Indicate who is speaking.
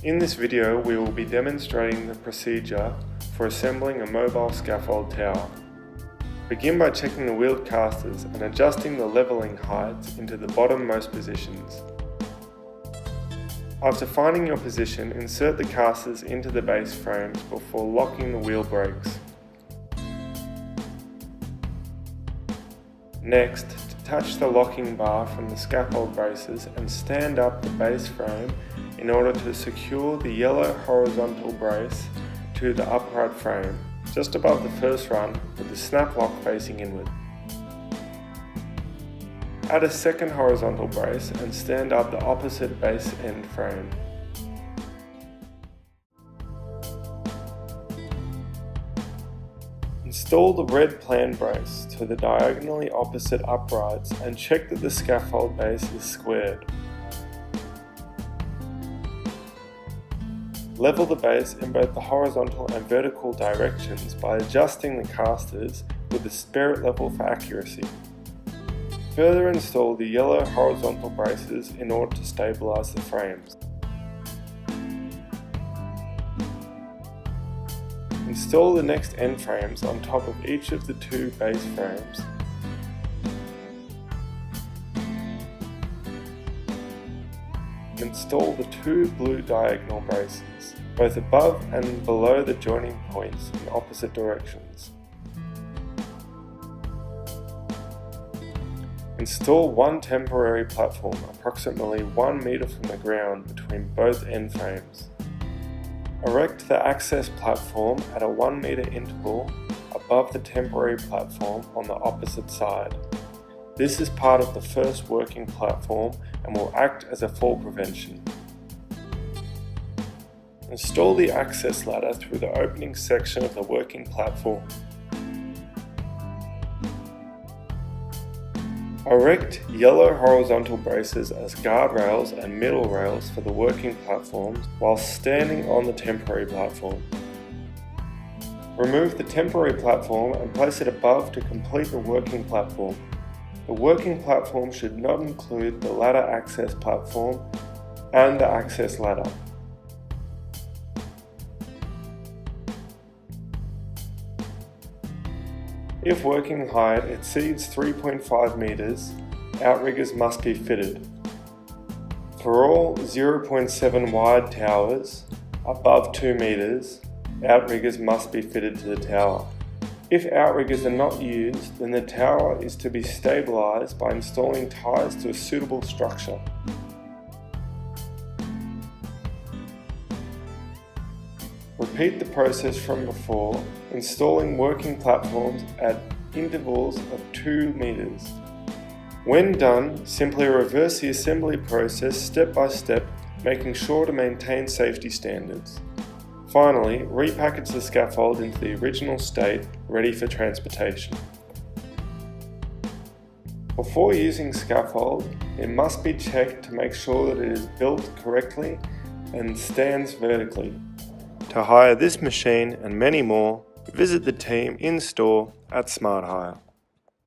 Speaker 1: In this video we will be demonstrating the procedure for assembling a mobile scaffold tower. Begin by checking the wheeled casters and adjusting the levelling heights into the bottommost positions. After finding your position, insert the casters into the base frames before locking the wheel brakes. Next, detach the locking bar from the scaffold braces and stand up the base frame in order to secure the yellow horizontal brace to the upright frame, just above the first run with the snap lock facing inward. Add a second horizontal brace and stand up the opposite base end frame. Install the red plan brace to the diagonally opposite uprights and check that the scaffold base is squared. Level the base in both the horizontal and vertical directions by adjusting the casters with the spirit level for accuracy. Further install the yellow horizontal braces in order to stabilize the frames. Install the next end frames on top of each of the two base frames. Install the two blue diagonal braces, both above and below the joining points in opposite directions. Install one temporary platform approximately 1 meter from the ground between both end frames. Erect the access platform at a 1 meter interval above the temporary platform on the opposite side. This is part of the first working platform and will act as a fall prevention. Install the access ladder through the opening section of the working platform. Erect yellow horizontal braces as guardrails and middle rails for the working platforms while standing on the temporary platform. Remove the temporary platform and place it above to complete the working platform. The working platform should not include the ladder access platform and the access ladder. If working height exceeds 3.5 meters, outriggers must be fitted. For all 0.7 wide towers above 2 meters, outriggers must be fitted to the tower. If outriggers are not used, then the tower is to be stabilized by installing ties to a suitable structure. Repeat the process from before, installing working platforms at intervals of 2 meters. When done, simply reverse the assembly process step by step, making sure to maintain safety standards. Finally, repackage the scaffold into the original state, ready for transportation. Before using scaffold, it must be checked to make sure that it is built correctly and stands vertically. To hire this machine and many more, visit the team in store at Smart Hire.